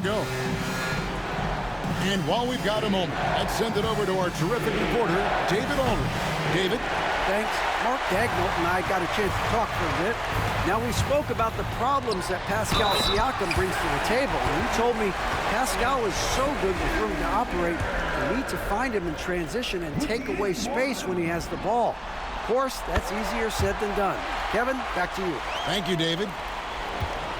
Go. And while we've got a moment, let's send it over to our terrific reporter, David Aldridge. David? Thanks. Mark Dagnall and I got a chance to talk for a bit. Now, we spoke about the problems that Pascal Siakam brings to the table, and he told me Pascal is so good with room to operate, you need to find him in transition and take away space when he has the ball. Of course, that's easier said than done. Kevin, back to you. Thank you, David.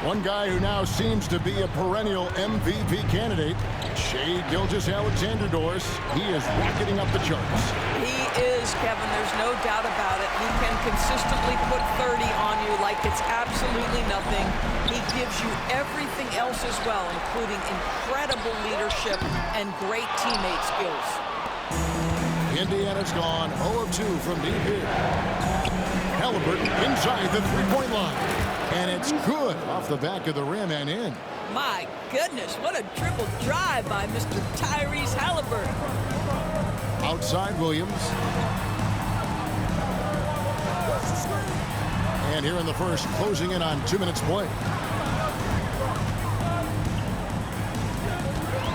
One guy who now seems to be a perennial MVP candidate, Shai Gilgeous-Alexander Doris. He is rocketing up the charts. He is, Kevin. There's no doubt about it. He can consistently put 30 on you like it's absolutely nothing. He gives you everything else as well, including incredible leadership and great teammate skills. Indiana's gone 0 of 2 from deep here. Haliburton inside the three-point line. And it's good off the back of the rim and in. My goodness, what a triple drive by Mr. Tyrese Haliburton. Outside Williams. And here in the first, closing in on 2 minutes play.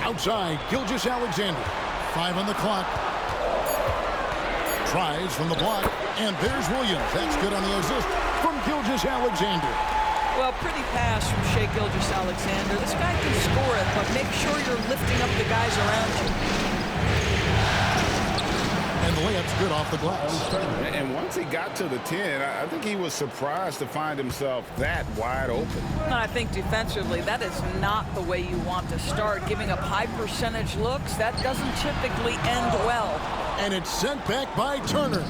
Outside, Gilgeous-Alexander. 5 on the clock. Tries from the block. And there's Williams. That's good on the assist from Gilgeous-Alexander. Well, pretty pass from Shai Gilgeous-Alexander. This guy can score it, but make sure you're lifting up the guys around you. And the layup's good off the glass. And once he got to the 10, I think he was surprised to find himself that wide open. I think defensively, that is not the way you want to start. Giving up high percentage looks, that doesn't typically end well. And it's sent back by Turner.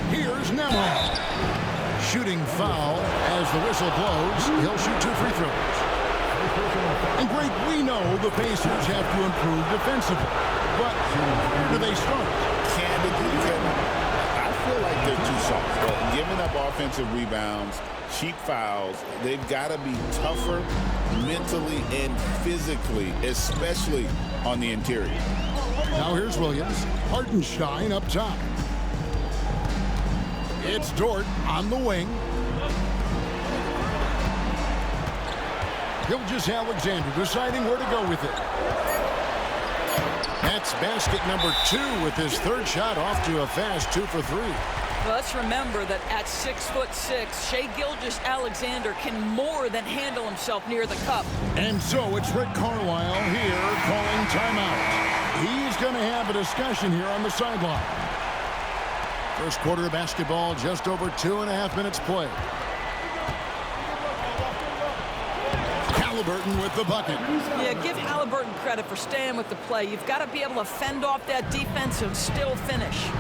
Here's Nemo. Shooting foul as the whistle blows. He'll shoot 2 free throws. And Greg, we know the Pacers have to improve defensively. But where do they start? Candidly, Kevin, I feel like they're too soft. But giving up offensive rebounds, cheap fouls, they've got to be tougher mentally and physically, especially on the interior. Now here's Williams. Hartenstein up top. It's Dort on the wing. Gilgeous-Alexander deciding where to go with it. That's basket number 2 with his third shot off to a fast 2 for 3. Well, let's remember that at 6'6", Shai Gilgeous-Alexander can more than handle himself near the cup. And so it's Rick Carlisle here calling timeout. He's going to have a discussion here on the sideline. First quarter of basketball, just over 2.5 minutes play. Haliburton with the bucket. Yeah, give Haliburton credit for staying with the play. You've got to be able to fend off that defense and still finish.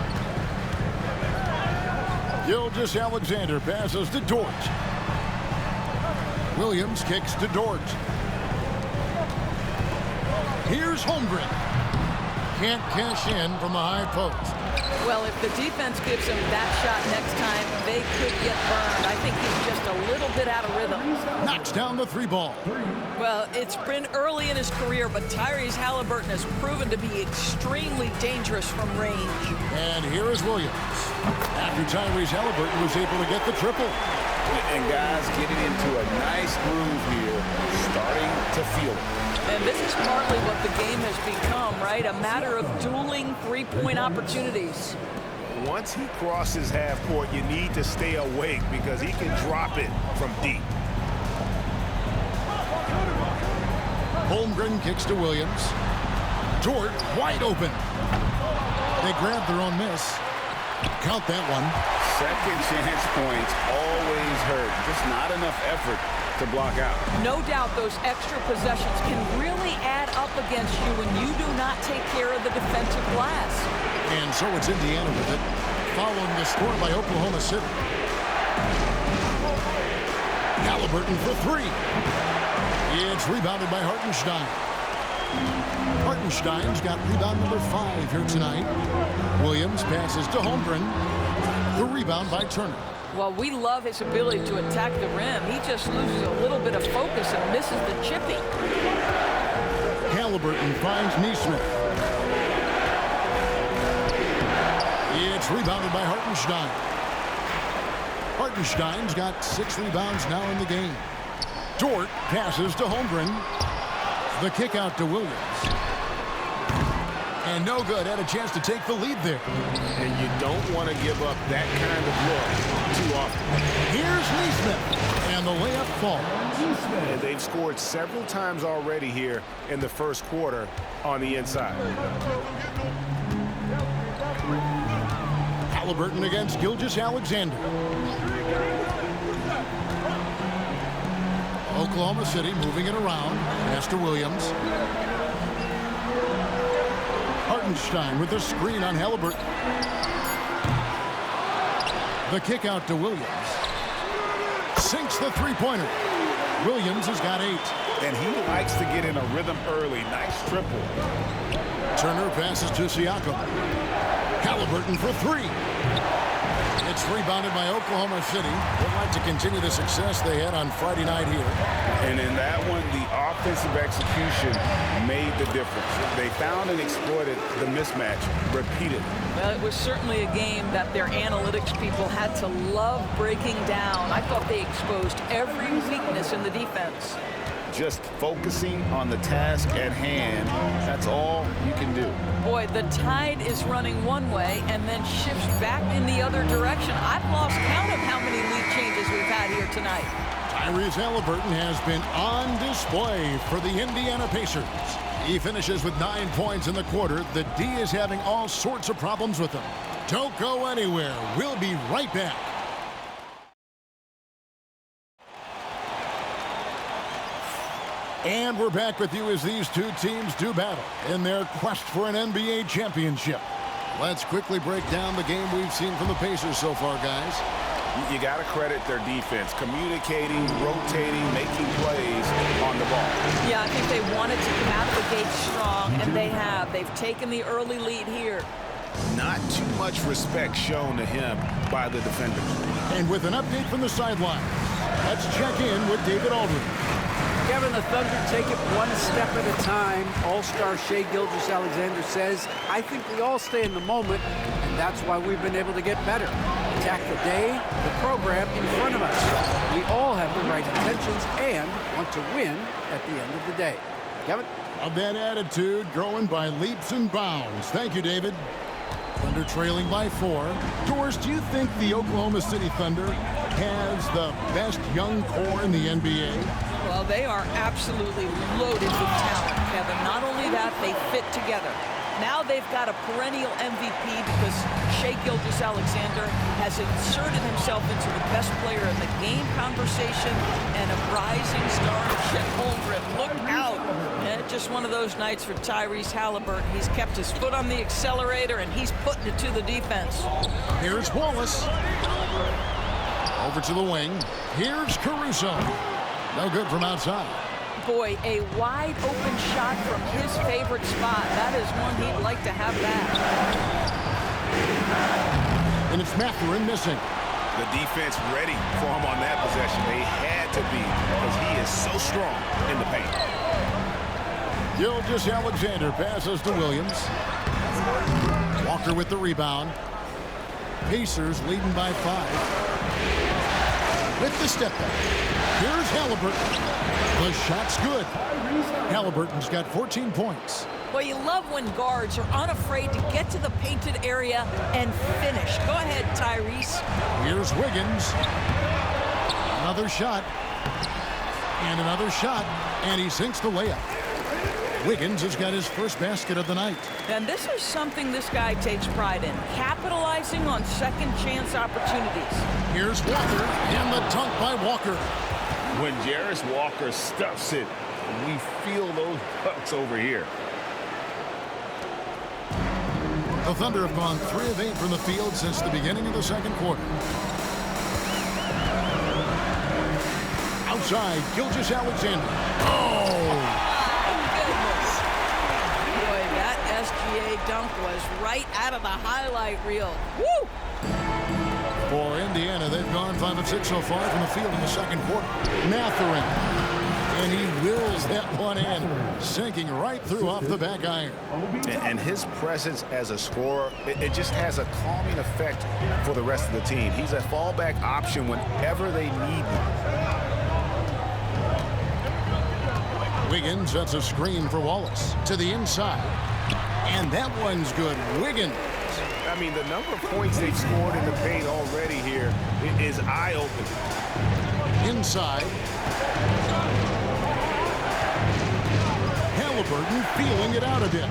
Gilgeous-Alexander passes to Dort. Williams kicks to Dort. Here's Holmgren. Can't cash in from a high post. Well, if the defense gives him that shot next time, they could get burned. I think he's just a little bit out of rhythm. Knocks down the 3 ball. Well, it's been early in his career, but Tyrese Haliburton has proven to be extremely dangerous from range. And here is Williams. After Tyrese Haliburton was able to get the triple. And guys getting into a nice groove here, starting to feel it. And this is partly what the game has become, right? A matter of dueling three-point opportunities. Once he crosses half court, you need to stay awake because he can drop it from deep. Holmgren kicks to Williams. Dort wide open. They grab their own miss. Count that one. Second chance points always hurt. Just not enough effort to block out. No doubt those extra possessions can really add up against you when you do not take care of the defensive glass. And so it's Indiana with it, following the score by Oklahoma City. Haliburton for 3. It's rebounded by Hartenstein. Hartenstein's got rebound number 5 here tonight. Williams passes to Holmgren. The rebound by Turner. Well, we love his ability to attack the rim. He just loses a little bit of focus and misses the chippy. Haliburton finds Neesmith. It's rebounded by Hartenstein. Hartenstein's got 6 rebounds now in the game. Dort passes to Holmgren. The kick out to Williams. And no good. Had a chance to take the lead there. And you don't want to give up that kind of look too often. Here's Neesmith. And the layup falls. And they've scored several times already here in the first quarter on the inside. Haliburton against Gilgeous-Alexander. Oklahoma City moving it around. Pass to Williams. Hartenstein with the screen on Haliburton. The kick out to Williams. Sinks the three-pointer. Williams has got 8. And he likes to get in a rhythm early. Nice triple. Turner passes to Siakam. Haliburton for 3. It's rebounded by Oklahoma City. They'd like to continue the success they had on Friday night here. And in that one, the offensive execution made the difference. They found and exploited the mismatch repeatedly. Well, it was certainly a game that their analytics people had to love breaking down. I thought they exposed every weakness in the defense. Just focusing on the task at hand, that's all you can do. Boy, the tide is running one way and then shifts back in the other direction. I've lost count of how many lead changes we've had here tonight. Tyrese Haliburton has been on display for the Indiana Pacers. He finishes with 9 points in the quarter. The D is having all sorts of problems with him. Don't go anywhere. We'll be right back. And we're back with you as these two teams do battle in their quest for an NBA championship. Let's quickly break down the game we've seen from the Pacers so far, guys. You got to credit their defense, communicating, rotating, making plays on the ball. Yeah, I think they wanted to come out of the gate strong, and they have. They've taken the early lead here. Not too much respect shown to him by the defenders. And with an update from the sideline, let's check in with David Aldridge. Kevin, the Thunder take it one step at a time. All-star Shai Gilgeous-Alexander says, I think we all stay in the moment, and that's why we've been able to get better. Attack the day, the program in front of us. We all have the right intentions and want to win at the end of the day. Kevin? Of that attitude, growing by leaps and bounds. Thank you, David. Thunder trailing by 4. Doris, do you think the Oklahoma City Thunder has the best young core in the NBA? Well, they are absolutely loaded with talent, Kevin. Not only that, they fit together. Now they've got a perennial MVP because Shai Gilgeous-Alexander has inserted himself into the best player in the game conversation and a rising star, Chet Holmgren. Look out. Just one of those nights for Tyrese Haliburton. He's kept his foot on the accelerator, and he's putting it to the defense. Here's Wallace. Over to the wing. Here's Caruso. No good from outside. Boy, a wide open shot from his favorite spot. That is one he'd like to have back. And it's Mathurin missing. The defense ready for him on that possession. They had to be because he is so strong in the paint. Gilgeous-Alexander passes to Williams. Walker with the rebound. Pacers leading by 5. With the step back. Here's Haliburton. The shot's good. Haliburton's got 14 points. Well, you love when guards are unafraid to get to the painted area and finish. Go ahead, Tyrese. Here's Wiggins. Another shot. And another shot. And he sinks the layup. Wiggins has got his first basket of the night. And this is something this guy takes pride in, capitalizing on second chance opportunities. Here's Walker, and the dunk by Walker. When Jarris Walker stuffs it, we feel those bucks over here. The Thunder have gone 3 of 8 from the field since the beginning of the second quarter. Outside, Gilgeous-Alexander. Oh! SGA dunk was right out of the highlight reel. Woo! For Indiana, they've gone 5 of 6 so far from the field in the second quarter. Mathurin. And he wills that one in, sinking right through off the back iron. And his presence as a scorer, it just has a calming effect for the rest of the team. He's a fallback option whenever they need him. Wiggins sets a screen for Wallace to the inside. And that one's good. Wiggins. I mean, the number of points they've scored in the paint already here is eye-opening. Inside. Haliburton feeling it out a bit.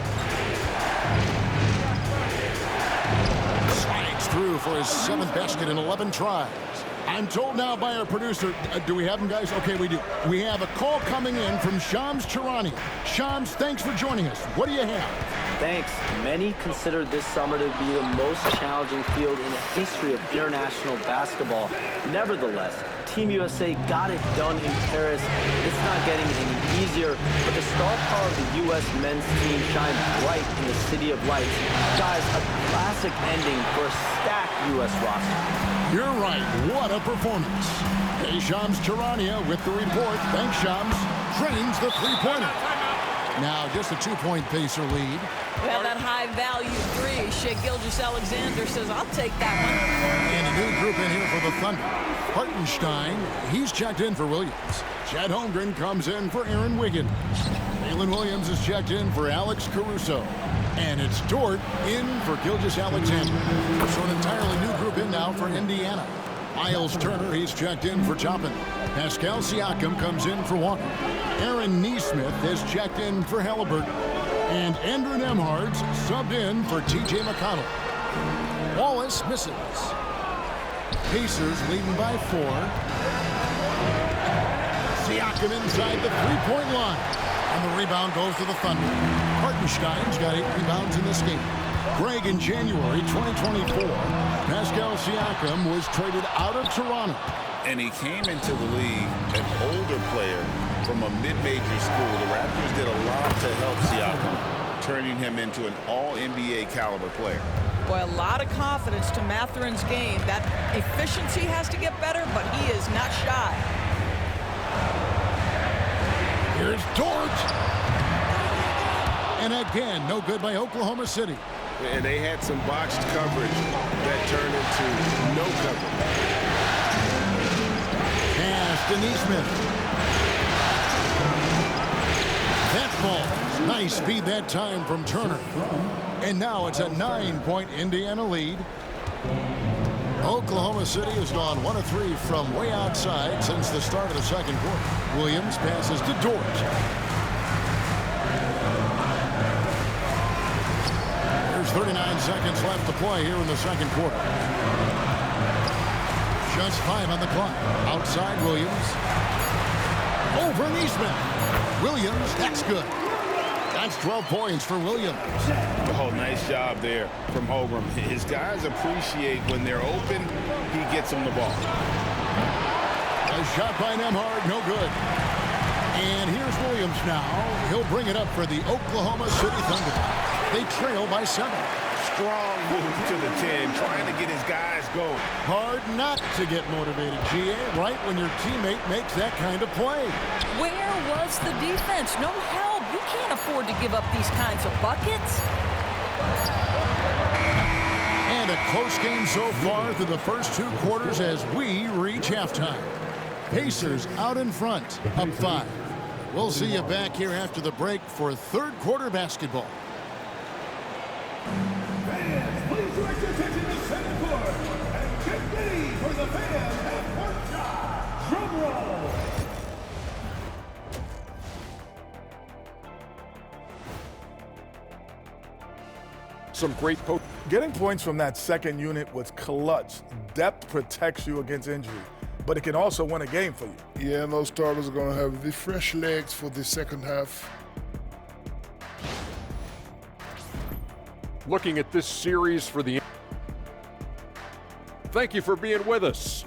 Slides through for his 7th basket in 11 tries. I'm told now by our producer, do we have him, guys? Okay, we do. We have a call coming in from Shams Charania. Shams, thanks for joining us. What do you have? Thanks. Many consider this summer to be the most challenging field in the history of international basketball. Nevertheless, Team USA got it done in Paris. It's not getting any easier, but the star power of the U.S. men's team shines bright in the City of Lights. Guys, a classic ending for a stacked U.S. roster. You're right. What a performance. Hey, Shams Charania with the report. Thanks, Shams. Drains the three-pointer. Now just a 2-point Pacer lead. Well, that high-value three, Shea Gilgeous-Alexander says, I'll take that one. And a new group in here for the Thunder. Hartenstein, he's checked in for Williams. Chad Holmgren comes in for Aaron Wiggins. Jalen Williams is checked in for Alex Caruso. And it's Dort in for Gilgeous-Alexander. So an entirely new group in now for Indiana. Miles Turner, he's checked in for Toppin. Pascal Siakam comes in for Walker. Aaron Nesmith has checked in for Haliburton. And Andrew Nembhard's subbed in for T.J. McConnell. Wallace misses. Pacers leading by 4. Siakam inside the three-point line. And the rebound goes to the Thunder. Hartenstein's got 8 rebounds in this game. Greg, in January 2024, Pascal Siakam was traded out of Toronto. And he came into the league an older player from a mid-major school. The Raptors did a lot to help Siakam, turning him into an all-NBA caliber player. Boy, a lot of confidence to Matherin's game. That efficiency has to get better, but he is not shy. Here's Dort. And again, no good by Oklahoma City. And they had some botched coverage that turned into no coverage. Pass to Nesmith. That ball. Nice speed that time from Turner. And now it's a 9-point Indiana lead. Oklahoma City has gone 1 of 3 from way outside since the start of the second quarter. Williams passes to Dort. There's 39 seconds left to play here in the second quarter. Just 5 on the clock. Outside Williams. Over Nesmith. Williams, that's good. That's 12 points for Williams. Oh, nice job there from Holmgren. His guys appreciate when they're open, he gets them the ball. A shot by Nembhard, no good. And here's Williams now. He'll bring it up for the Oklahoma City Thunder. They trail by 7. Strong move to the 10, trying to get his guys going. Hard not to get motivated, GA, right when your teammate makes that kind of play. Where was the defense? No help. You can't afford to give up these kinds of buckets. And a close game so far through the first 2 quarters as we reach halftime. Pacers out in front, up 5. We'll see you back here after the break for third quarter basketball. Fans, please direct your attention to center court and get ready for the fans half-court shot. Drum roll. Some great getting points from that second unit was clutch. Depth protects you against injury, but it can also win a game for you. Yeah, and those starters are going to have the fresh legs for the second half. Looking at this series for the... Thank you for being with us.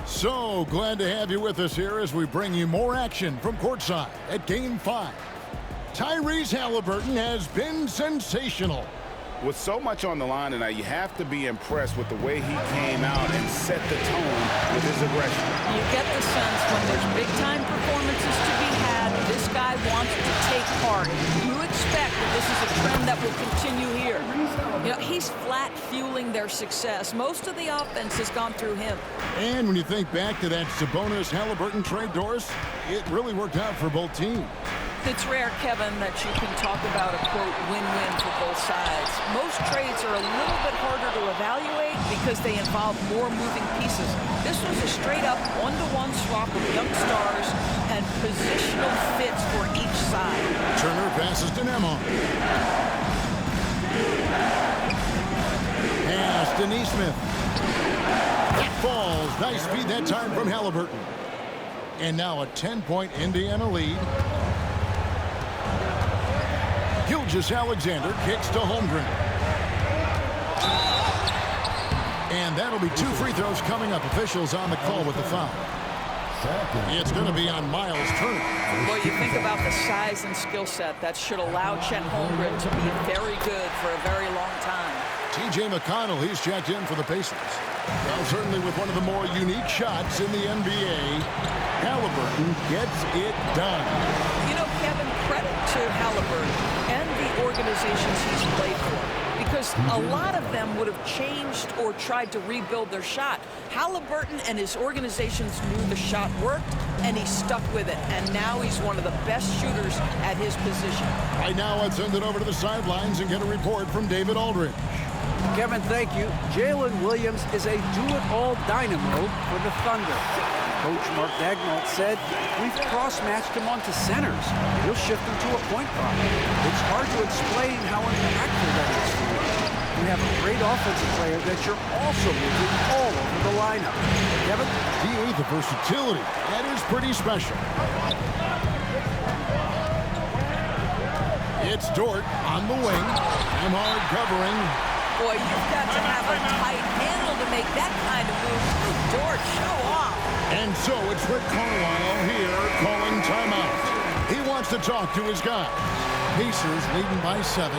So glad to have you with us here as we bring you more action from courtside at Game 5. Tyrese Haliburton has been sensational. With so much on the line tonight, you have to be impressed with the way he came out and set the tone with his aggression. You get the sense when there's big-time performances to be had, this guy wants to take heart. You expect that this is a trend that will continue here. You know, he's flat fueling their success. Most of the offense has gone through him. And when you think back to that Sabonis-Haliburton trade, Doris, it really worked out for both teams. It's rare, Kevin, that you can talk about a, quote, win-win for both sides. Most trades are a little bit harder to evaluate because they involve more moving pieces. This was a straight-up one-to-one swap of young stars and positional fits for each side. Turner passes to Nemon. Pass to Neesmith. That falls. Nice feed that time from Haliburton. And now a 10-point Indiana lead. Gilgeous-Alexander kicks to Holmgren. And that'll be 2 free throws coming up. Officials on the call with the foul. It's going to be on Miles Turner. Well, you think about the size and skill set that should allow Chet Holmgren to be very good for a very long time. T.J. McConnell, he's checked in for the Pacers. Well, certainly with one of the more unique shots in the NBA, Haliburton gets it done. You know, Kevin, credit to Haliburton and the organizations he's played for, because a lot of them would have changed or tried to rebuild their shot. Haliburton and his organizations knew the shot worked, and he stuck with it. And now he's one of the best shooters at his position. Right now, I'd send it over to the sidelines and get a report from David Aldridge. Kevin, thank you. Jalen Williams is a do-it-all dynamo for the Thunder. Coach Mark Daigneault said, we've cross-matched him onto centers. We'll shift him to a point guard. It's hard to explain how impactful that is for you. You have a great offensive player that you're also moving all over the lineup. Kevin? The versatility. That is pretty special. It's Dort on the wing. Hard covering. Boy, you've got to have a tight handle to make that kind of move. Dort, show off. And so it's Rick Carlisle here calling timeout. He wants to talk to his guys. Pacers leading by 7.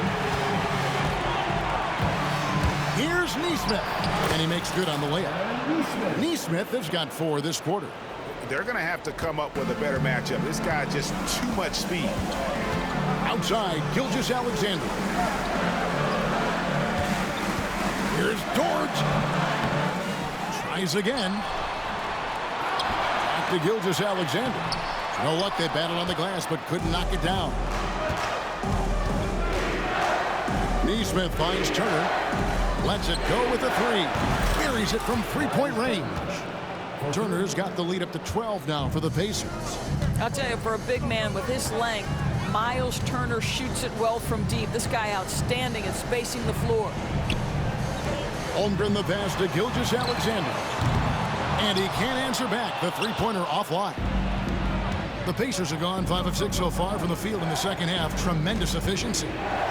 Here's Neesmith, and he makes good on the layup. Neesmith has got 4 this quarter. They're going to have to come up with a better matchup. This guy just too much speed. Outside, Gilgeous-Alexander. Here's Dort. Tries again. Back to Gilgeous-Alexander. No luck, they battled on the glass, but couldn't knock it down. Neesmith finds Turner. Lets it go with a 3. Buries it from 3-point range. Turner's got the lead up to 12 now for the Pacers. I'll tell you, for a big man with his length, Miles Turner shoots it well from deep. This guy outstanding at spacing the floor. Holmgren the pass to Gilgeous-Alexander. And he can't answer back. The 3-pointer offline. The Pacers have gone 5 of 6 so far from the field in the second half. Tremendous efficiency.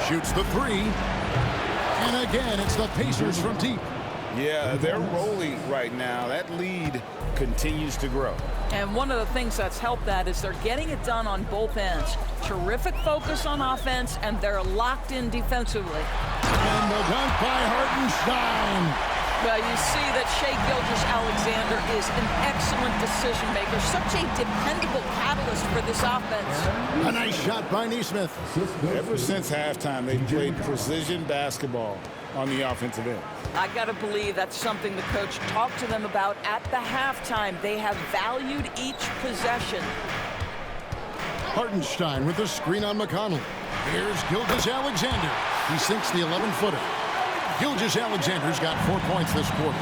Shoots the 3. And again, it's the Pacers from deep. Yeah, they're rolling right now. That lead continues to grow. And one of the things that's helped that is they're getting it done on both ends. Terrific focus on offense, and they're locked in defensively. And the dunk by Hartenstein. Well, you see that Shai Gilgeous-Alexander is an excellent decision maker, such a dependable catalyst for this offense. A nice shot by Neesmith. Ever since halftime, they've played precision basketball on the offensive end. I got to believe that's something the coach talked to them about at the halftime. They have valued each possession. Hartenstein with the screen on McConnell. Here's Gilgeous-Alexander. He sinks the 11-footer. Gilgeous-Alexander's got 4 points this quarter.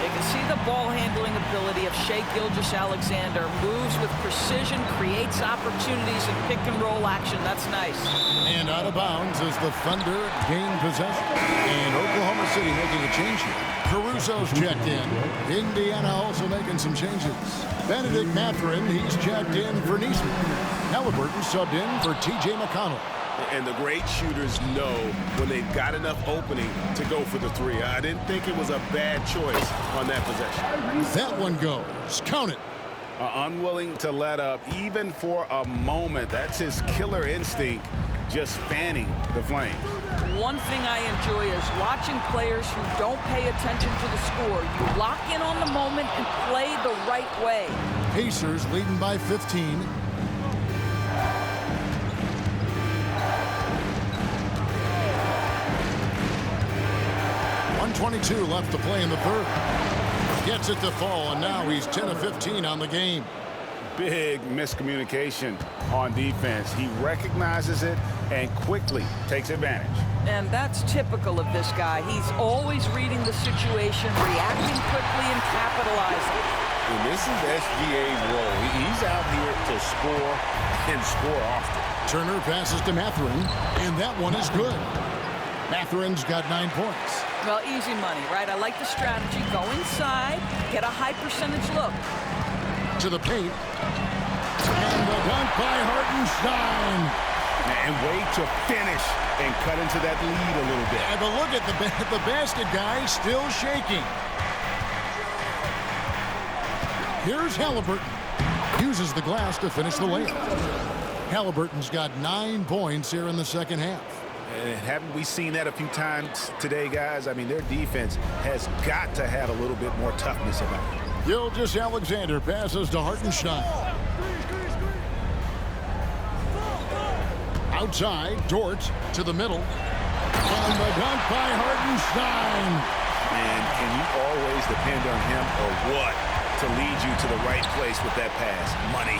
You can see the ball handling ability of Shai Gilgeous-Alexander. Moves with precision, creates opportunities in pick and roll action. That's nice. And out of bounds as the Thunder gain possession. And Oklahoma City making a change here. Caruso's checked in. Indiana also making some changes. Benedict Mathurin, he's checked in for Neesmith. Haliburton subbed in for T.J. McConnell. And the great shooters know when they've got enough opening to go for the 3. I didn't think it was a bad choice on that possession. That one goes. Count it. Unwilling to let up even for a moment. That's his killer instinct, just fanning the flame. One thing I enjoy is watching players who don't pay attention to the score. You lock in on the moment and play the right way. Pacers leading by 15. 1:22 left to play in the third. Gets it to fall, and now he's 10 of 15 on the game. Big miscommunication on defense. He recognizes it and quickly takes advantage. And that's typical of this guy. He's always reading the situation, reacting quickly, and capitalizing. And this is SGA's role. He's out here to score and score often. Turner passes to Mathurin, and that one is good. Mathurin's got 9 points. Well, easy money, right? I like the strategy. Go inside, get a high percentage look. To the paint. And the dunk by Hartenstein. And way to finish and cut into that lead a little bit. Yeah, but look at the basket guy still shaking. Here's Haliburton. Uses the glass to finish the layup. Haliburton's got 9 points here in the second half. And haven't we seen that a few times today, guys? I mean, their defense has got to have a little bit more toughness about it. Gilgeous-Alexander passes to Hartenstein. Outside, Dort to the middle. And the dunk by Hartenstein. And can you always depend on him or what to lead you to the right place with that pass? Money.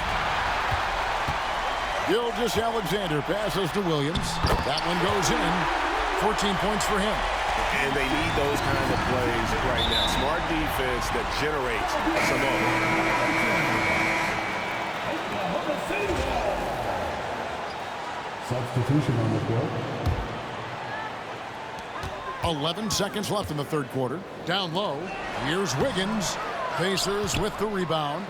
Gilgeous-Alexander passes to Williams. That one goes in. 14 points for him. And they need those kinds of plays right now. Smart defense that generates some of them. Substitution on the court. 11 seconds left in the third quarter. Down low. Here's Wiggins. Pacers with the rebound.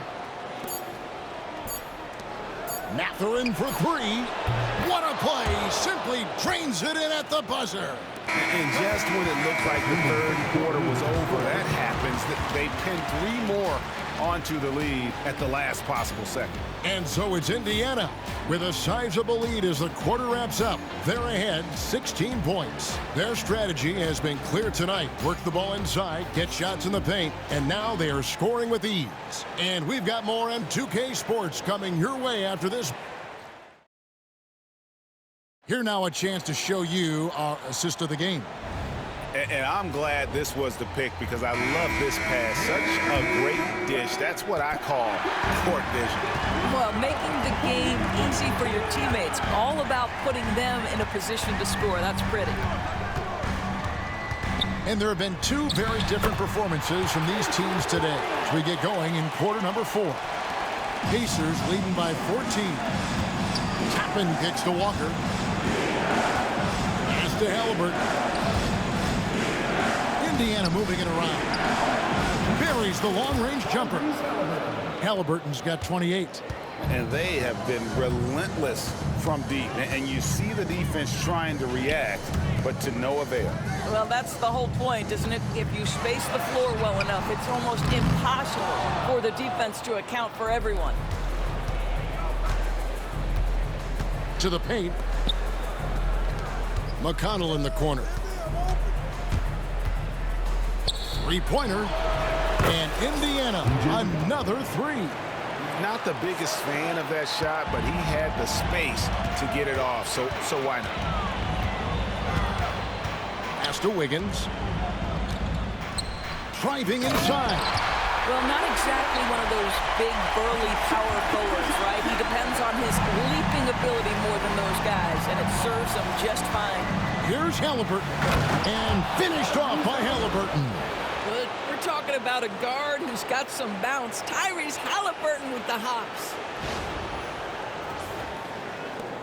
Mathurin for three. What a play. Simply drains it in at the buzzer. And just when it looked like the third quarter was over, that happens. They pin 3 more onto the lead at the last possible second. And so it's Indiana with a sizable lead as the quarter wraps up. They're ahead 16 points. Their strategy has been clear tonight. Work the ball inside, get shots in the paint, and now they are scoring with ease. And we've got more M2K Sports coming your way after this. Here now a chance to show you our assist of the game. And I'm glad this was the pick because I love this pass. Such a great dish. That's what I call court vision. Well, making the game easy for your teammates. All about putting them in a position to score. That's pretty. And there have been 2 very different performances from these teams today as we get going in quarter number 4. Pacers leading by 14. Toppin kicks to Walker. Pass to Haliburton. Indiana moving it around. Buries the long-range jumper. Haliburton's got 28. And they have been relentless from deep. And you see the defense trying to react, but to no avail. Well, that's the whole point, isn't it? If you space the floor well enough, it's almost impossible for the defense to account for everyone. To the paint. McConnell in the corner. Three-pointer. And Indiana, another 3. Not the biggest fan of that shot, but he had the space to get it off, so why not? Pass to Wiggins. Driving inside. Well, not exactly one of those big, burly power forwards, right? He depends on his leaping ability more than those guys, and it serves him just fine. Here's Haliburton. And finished off by Haliburton. But we're talking about a guard who's got some bounce. Tyrese Haliburton with the hops.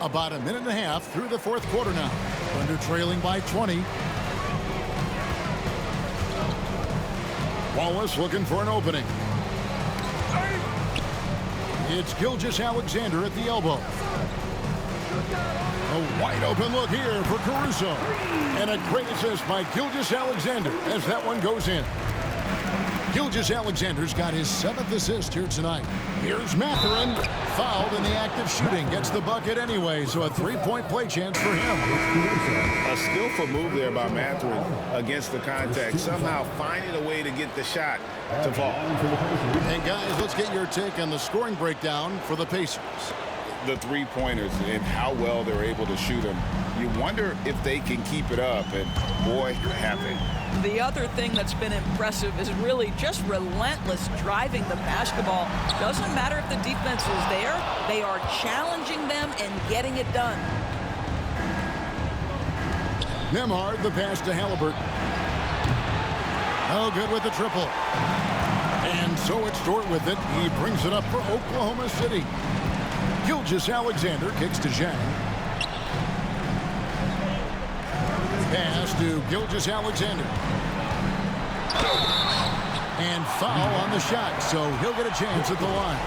About a minute and a half through the fourth quarter now. Thunder trailing by 20. Wallace looking for an opening. It's Gilgeous-Alexander at the elbow. A wide open look here for Caruso. And a great assist by Gilgeous-Alexander as that one goes in. Gilgeous-Alexander's got his 7th assist here tonight. Here's Mathurin. Fouled in the act of shooting. Gets the bucket anyway, so a 3-point play chance for him. A skillful move there by Mathurin against the contact. Somehow finding a way to get the shot to fall. And guys, let's get your take on the scoring breakdown for the Pacers. the three-pointers and how well they're able to shoot them. You wonder if they can keep it up, and boy, have they. The other thing that's been impressive is really just relentless driving the basketball. Doesn't matter if the defense is there, they are challenging them and getting it done. Nembhard, the pass to Haliburton. Oh, good with the triple. And so it's Dort with it. He brings it up for Oklahoma City. Gilgeous-Alexander kicks to Zhang. Pass to Gilgeous-Alexander. And foul on the shot, so he'll get a chance at the line.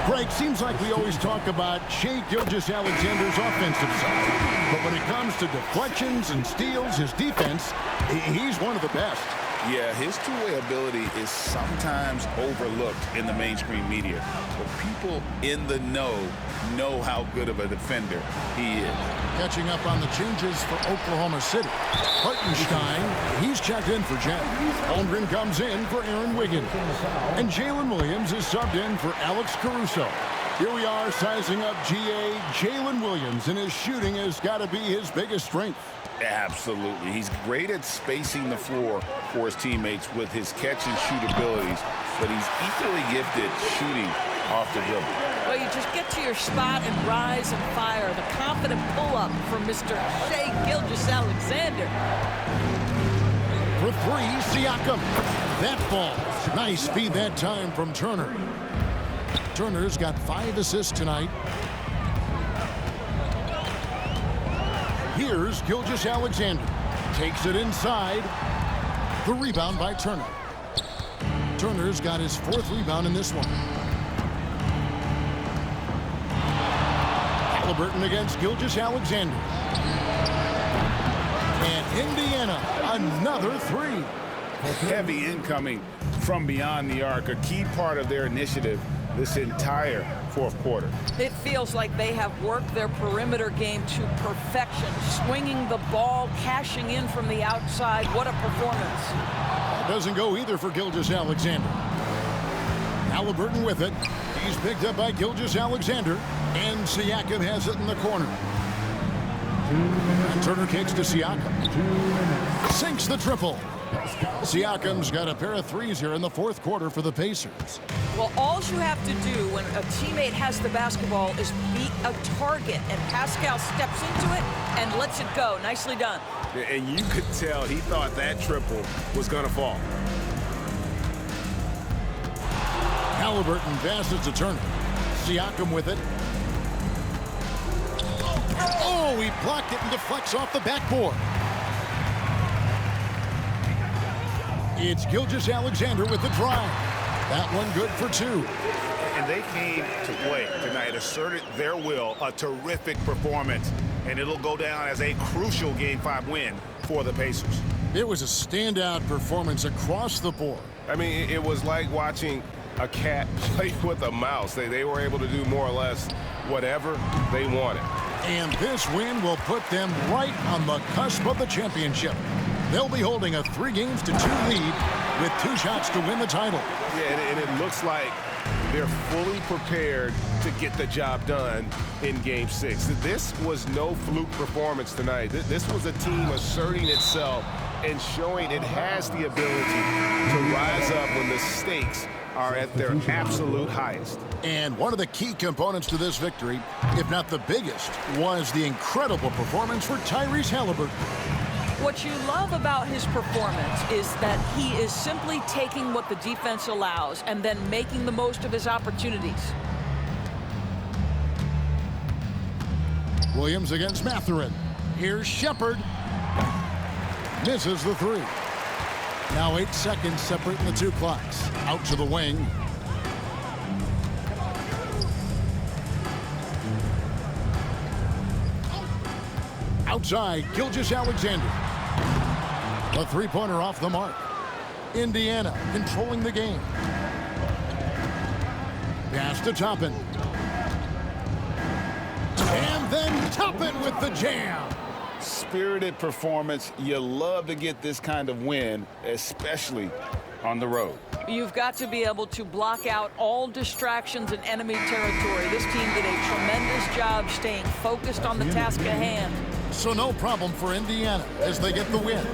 Greg, seems like we always talk about Shai Gilgeous-Alexander's offensive side. But when it comes to deflections and steals, his defense, he's one of the best. Yeah, his two-way ability is sometimes overlooked in the mainstream media. But people in the know how good of a defender he is. Catching up on the changes for Oklahoma City. Hartenstein, he's checked in for Jen. Holmgren comes in for Aaron Wiggins. And Jalen Williams is subbed in for Alex Caruso. Here we are sizing up GA Jalen Williams, and his shooting has got to be his biggest strength. Absolutely. He's great at spacing the floor for his teammates with his catch-and-shoot abilities, but he's equally gifted shooting off the dribble. Well, you just get to your spot and rise and fire. The confident pull-up from Mr. Shai Gilgeous-Alexander. For three, Siakam. That ball. Nice feed that time from Turner. Turner's got 5 assists tonight. Here's Gilgeous-Alexander. Takes it inside. The rebound by Turner. Turner's got his 4th rebound in this one. Haliburton against Gilgeous-Alexander. And Indiana, another 3. Heavy incoming from beyond the arc, a key part of their initiative this entire 4th quarter. It feels like they have worked their perimeter game to perfection, swinging the ball, cashing in from the outside. What a performance. That doesn't go either for Gilgeous-Alexander. Haliburton with it. He's picked up by Gilgeous-Alexander, and Siakam has it in the corner. And Turner kicks to Siakam. Sinks the triple. Siakam's got a pair of threes here in the 4th quarter for the Pacers. Well, all you have to do when a teammate has the basketball is beat a target, and Pascal steps into it and lets it go. Nicely done. And you could tell he thought that triple was going to fall. Haliburton passes to Turner. Siakam with it. Oh, he blocked it and deflects off the backboard. It's Gilgeous-Alexander with the drive. That one good for 2. And they came to play tonight, asserted their will, a terrific performance, and it'll go down as a crucial Game 5 win for the Pacers. It was a standout performance across the board. I mean, it was like watching a cat play with a mouse. They were able to do more or less whatever they wanted. And this win will put them right on the cusp of the championship. They'll be holding a 3-2 lead with 2 shots to win the title. Yeah, and it looks like they're fully prepared to get the job done in Game 6. This was no fluke performance tonight. This was a team asserting itself and showing it has the ability to rise up when the stakes are at their absolute highest. And one of the key components to this victory, if not the biggest, was the incredible performance for Tyrese Haliburton. What you love about his performance is that he is simply taking what the defense allows and then making the most of his opportunities. Williams against Mathurin. Here's Shepard. Misses the 3. Now 8 seconds separating the 2 clocks. Out to the wing. Outside, Gilgeous-Alexander. A 3-pointer off the mark. Indiana controlling the game. Pass to Toppin. And then Toppin with the jam. Spirited performance. You love to get this kind of win, especially on the road. You've got to be able to block out all distractions in enemy territory. This team did a tremendous job staying focused on the task at hand. So no problem for Indiana as they get the win.